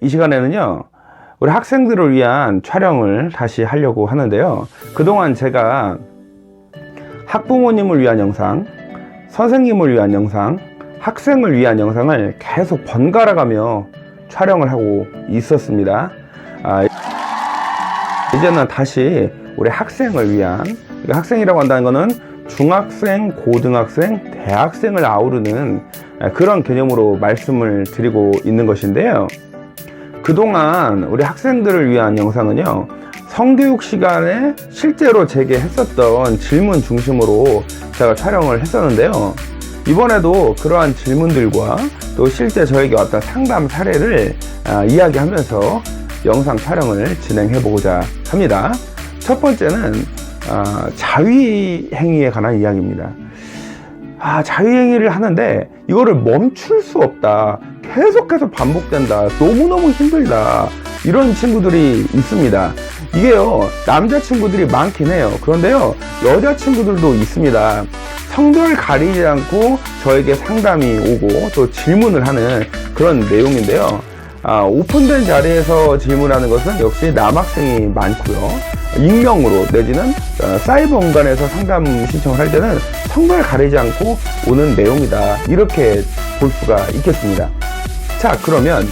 이 시간에는요, 우리 학생들을 위한 촬영을 다시 하려고 하는데요. 그동안 제가 학부모님을 위한 영상, 선생님을 위한 영상, 학생을 위한 영상을 계속 번갈아 가며 촬영을 하고 있었습니다. 이제는 다시 우리 학생을 위한, 학생이라고 한다는 것은 중학생, 고등학생, 대학생을 아우르는 그런 개념으로 말씀을 드리고 있는 것인데요. 그동안 우리 학생들을 위한 영상은요, 성교육 시간에 실제로 제게 했었던 질문 중심으로 제가 촬영을 했었는데요. 이번에도 그러한 질문들과 또 실제 저에게 왔던 상담 사례를 이야기하면서 영상 촬영을 진행해 보고자 합니다. 첫 번째는 자위행위에 관한 이야기입니다. 자위행위를 하는데 이거를 멈출 수 없다, 계속해서 반복된다, 너무너무 힘들다, 이런 친구들이 있습니다. 이게요, 남자친구들이 많긴 해요. 그런데요, 여자친구들도 있습니다. 성별 가리지 않고 저에게 상담이 오고 또 질문을 하는 그런 내용인데요. 오픈된 자리에서 질문하는 것은 역시 남학생이 많고요. 익명으로 내지는 사이버 공간에서 상담 신청을 할 때는 성별 가리지 않고 오는 내용이다, 이렇게 볼 수가 있겠습니다. 자, 그러면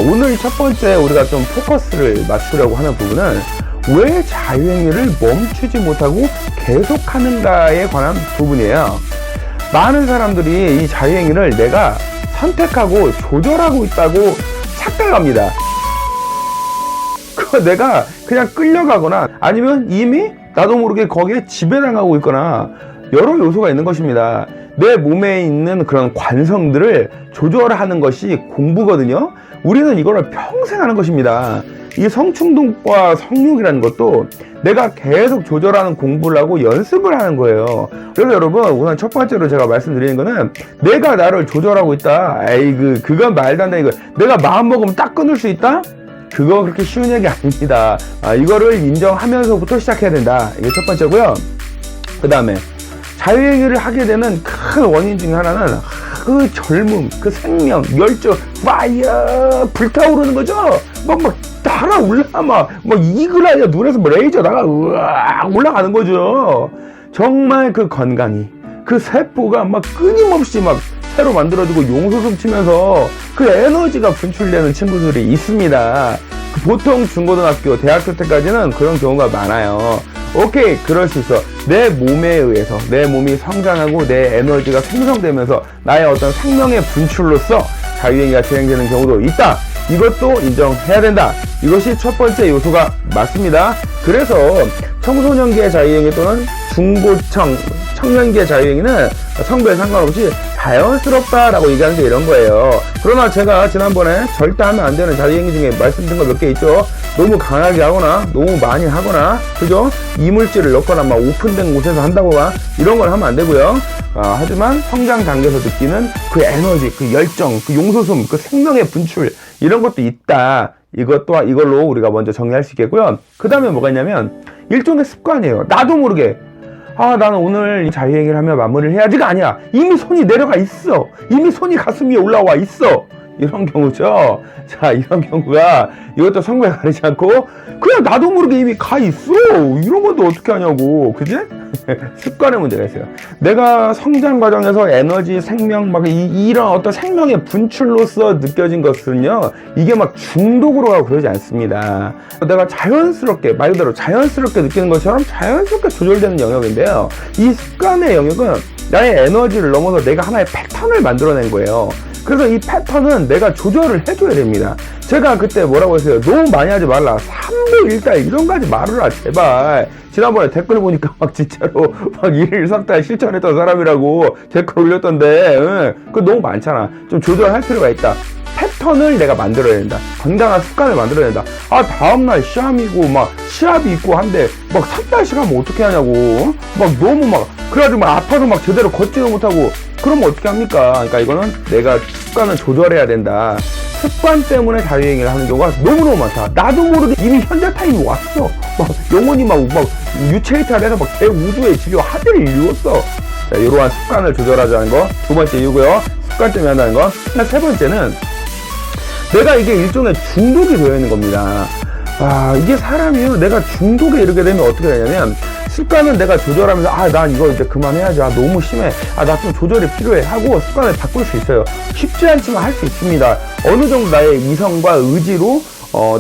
오늘 첫 번째 우리가 좀 포커스를 맞추려고 하는 부분은 왜 자유행위를 멈추지 못하고 계속하는가에 관한 부분이에요. 많은 사람들이 이 자유행위를 내가 선택하고 조절하고 있다고 착각합니다. 내가 그냥 끌려가거나 아니면 이미 나도 모르게 거기에 지배당하고 있거나 여러 요소가 있는 것입니다. 내 몸에 있는 그런 관성들을 조절하는 것이 공부거든요. 우리는 이거를 평생 하는 것입니다. 이 성충동과 성욕이라는 것도 내가 계속 조절하는 공부를 하고 연습을 하는 거예요. 그래서 여러분, 우선 첫 번째로 제가 말씀드리는 거는 내가 나를 조절하고 있다, 그건 말도 안 돼. 이거 내가 마음 먹으면 딱 끊을 수 있다? 그거 그렇게 쉬운 얘기 아닙니다. 이거를 인정하면서부터 시작해야 된다. 이게 첫 번째고요. 그 다음에 자유행위를 하게 되는 큰 원인 중에 하나는 그 젊음, 그 생명, 열정, 파이어, 불타오르는 거죠. 막 달아올라, 막 이글아니야, 눈에서 레이저다가 으악 올라가는 거죠. 정말 그 건강이, 그 세포가 막 끊임없이 막 새로 만들어지고 용솟음 치면서 그 에너지가 분출되는 친구들이 있습니다. 보통 중고등학교, 대학교 때까지는 그런 경우가 많아요. 오케이, 그럴 수 있어. 내 몸에 의해서 내 몸이 성장하고 내 에너지가 생성되면서 나의 어떤 생명의 분출로서 자유행위가 진행되는 경우도 있다. 이것도 인정해야 된다. 이것이 첫 번째 요소가 맞습니다. 그래서 청소년기의 자유행위 또는 중고청, 청년기의 자유행위는 성별 상관없이 자연스럽다라고 얘기하는 게 이런 거예요. 그러나 제가 지난번에 절대 하면 안 되는 자유행위 중에 말씀드린 거 몇 개 있죠. 너무 강하게 하거나 너무 많이 하거나, 그죠? 이물질을 넣거나 막 오픈된 곳에서 한다거나 이런 걸 하면 안 되고요. 하지만 성장 단계에서 느끼는 그 에너지, 그 열정, 그 용솟음, 그 생명의 분출, 이런 것도 있다. 이걸로 우리가 먼저 정리할 수 있겠고요. 그 다음에 뭐가 있냐면 일종의 습관이에요. 나도 모르게 나는 오늘 자유행위를 하며 마무리를 해야지가 아니야. 이미 손이 내려가 있어. 이미 손이 가슴 위에 올라와 있어. 이런 경우죠. 자, 이런 경우가 이것도 성별 가리지 않고 그냥 나도 모르게 이미 가 있어. 이런 것도 어떻게 하냐고. 그지? 습관의 문제가 있어요. 내가 성장 과정에서 에너지, 생명, 이런 어떤 생명의 분출로서 느껴진 것은요, 이게 막 중독으로 가고 그러지 않습니다. 내가 자연스럽게, 말 그대로 자연스럽게 느끼는 것처럼 자연스럽게 조절되는 영역인데요. 이 습관의 영역은 나의 에너지를 넘어서 내가 하나의 패턴을 만들어낸 거예요. 그래서 이 패턴은 내가 조절을 해줘야 됩니다. 제가 그때 뭐라고 했어요? 너무 많이 하지 말라. 3부 1달 이런 거 하지 말아라, 제발. 지난번에 댓글 보니까 진짜로 1일 3달 실천했던 사람이라고 댓글 올렸던데, 그거 너무 많잖아. 좀 조절할 필요가 있다. 패턴을 내가 만들어야 된다. 건강한 습관을 만들어야 된다. 다음날 시험이고 시합이 있고 한데 3달씩 하면 어떻게 하냐고. 너무 그래가지고 아파서 제대로 걷지도 못하고 그러면 어떻게 합니까? 그러니까 이거는 내가 습관을 조절해야 된다. 습관 때문에 자유행위를 하는 경우가 너무너무 많다. 나도 모르게 이미 현재 타임이 왔어. 영혼이 유체이탈해서 대우주에 지려 하늘을 이루었어. 자, 이러한 습관을 조절하자는 거 두 번째 이유고요. 습관 때문에 한다는 거. 세 번째는 내가 이게 일종의 중독이 되어 있는 겁니다. 이게 사람이요, 내가 중독에 이르게 되면 어떻게 되냐면, 습관은 내가 조절하면서 난 이거 이제 그만해야지, 너무 심해, 나 좀 조절이 필요해 하고 습관을 바꿀 수 있어요. 쉽지 않지만 할 수 있습니다. 어느 정도 나의 이성과 의지로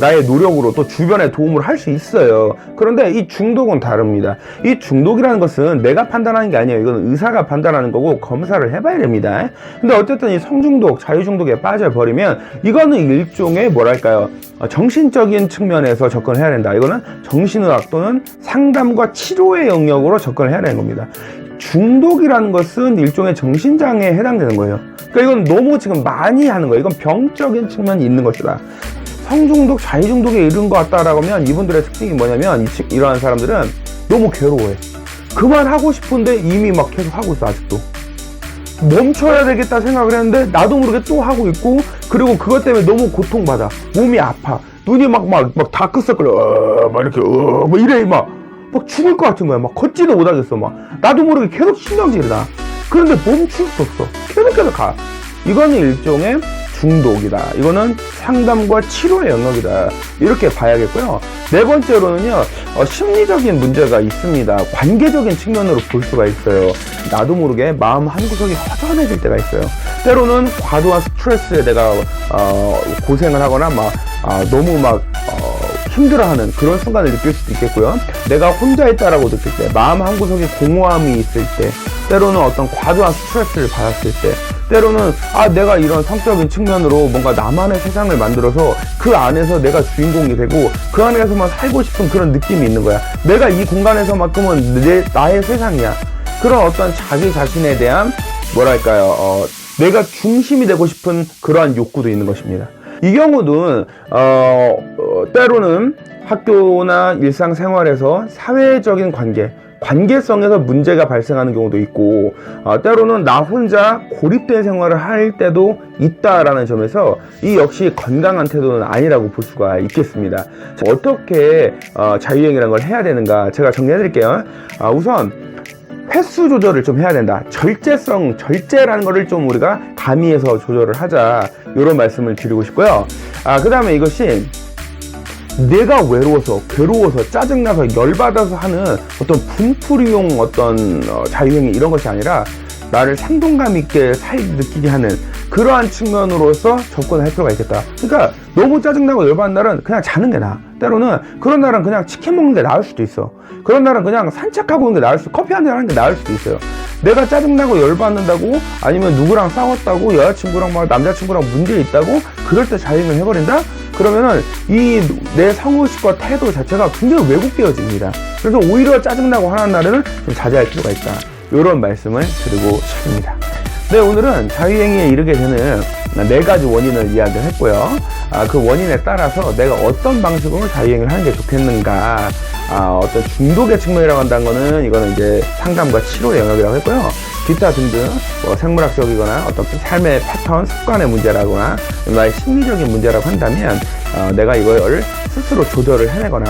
나의 노력으로 또 주변에 도움을 할 수 있어요. 그런데 이 중독은 다릅니다. 이 중독이라는 것은 내가 판단하는 게 아니에요. 이건 의사가 판단하는 거고 검사를 해봐야 됩니다. 근데 어쨌든 이 성중독, 자유중독에 빠져버리면 이거는 일종의 뭐랄까요, 정신적인 측면에서 접근해야 된다. 이거는 정신의학 또는 상담과 치료의 영역으로 접근을 해야 되는 겁니다. 중독이라는 것은 일종의 정신장애에 해당되는 거예요. 그러니까 이건 너무 지금 많이 하는 거예요. 이건 병적인 측면이 있는 것이다. 성중독, 자유중독에 이른 것 같다라고 하면 이분들의 특징이 뭐냐면, 이러한 사람들은 너무 괴로워해. 그만하고 싶은데 이미 막 계속 하고 있어. 아직도 멈춰야 되겠다 생각을 했는데 나도 모르게 또 하고 있고, 그리고 그것 때문에 너무 고통받아. 몸이 아파. 눈이 막 다크서클, 막 이렇게, 뭐 이래, 막 죽을 것 같은 거야. 막 걷지도 못하겠어. 막 나도 모르게 계속 신경질이 나. 그런데 멈출 수 없어. 계속 가. 이거는 일종의 중독이다. 이거는 상담과 치료의 영역이다. 이렇게 봐야겠고요. 네 번째로는요, 심리적인 문제가 있습니다. 관계적인 측면으로 볼 수가 있어요. 나도 모르게 마음 한구석이 허전해질 때가 있어요. 때로는 과도한 스트레스에 내가 고생을 하거나 너무 힘들어하는 그런 순간을 느낄 수도 있겠고요. 내가 혼자 있다라고 느낄 때, 마음 한구석에 공허함이 있을 때, 때로는 어떤 과도한 스트레스를 받았을 때, 때로는 내가 이런 성적인 측면으로 뭔가 나만의 세상을 만들어서 그 안에서 내가 주인공이 되고 그 안에서만 살고 싶은 그런 느낌이 있는 거야. 내가 이 공간에서만큼은 나의 세상이야. 그런 어떤 자기 자신에 대한 뭐랄까요, 내가 중심이 되고 싶은 그러한 욕구도 있는 것입니다. 이 경우는 때로는 학교나 일상생활에서 사회적인 관계성에서 문제가 발생하는 경우도 있고, 때로는 나 혼자 고립된 생활을 할 때도 있다라는 점에서 이 역시 건강한 태도는 아니라고 볼 수가 있겠습니다. 어떻게 자유행위라는 걸 해야 되는가, 제가 정리해 드릴게요. 우선 횟수 조절을 좀 해야 된다. 절제라는 거를 좀 우리가 가미해서 조절을 하자, 이런 말씀을 드리고 싶고요. 그 다음에 이것이 내가 괴로워서 짜증나서 열받아서 하는 어떤 분풀이용 어떤 자유행위 이런 것이 아니라 나를 생동감 있게 느끼게 하는 그러한 측면으로서 접근을 할 필요가 있겠다. 그러니까 너무 짜증나고 열받는 날은 그냥 자는 게 나아. 때로는 그런 날은 그냥 치킨 먹는 게 나을 수도 있어. 그런 날은 그냥 산책하고 오는 게 나을 커피 한잔 하는 게 나을 수도 있어요. 내가 짜증나고 열받는다고, 아니면 누구랑 싸웠다고, 여자친구랑 남자친구랑 문제 있다고, 그럴 때 자유행위를 해버린다? 그러면은 이 내 성의식과 태도 자체가 굉장히 왜곡되어집니다. 그래서 오히려 짜증나고 화난 날에는 좀 자제할 필요가 있다. 이런 말씀을 드리고 싶습니다. 네, 오늘은 자유행위에 이르게 되는 4가지 원인을 이야기를 했고요. 그 원인에 따라서 내가 어떤 방식으로 자유행위를 하는 게 좋겠는가, 어떤 중독의 측면이라고 한다는 거는 이거는 이제 상담과 치료의 영역이라고 했고요. 기타 등등 생물학적이거나 어떤 삶의 패턴, 습관의 문제라거나 나의 심리적인 문제라고 한다면 내가 이걸 스스로 조절을 해내거나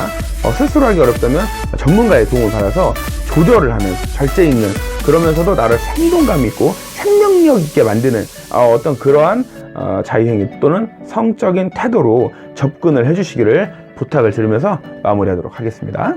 스스로 하기 어렵다면 전문가의 도움을 받아서 조절을 하는, 절제 있는, 그러면서도 나를 생동감 있고 생명력 있게 만드는 어떤 그러한 자유행위 또는 성적인 태도로 접근을 해주시기를 부탁을 드리면서 마무리하도록 하겠습니다.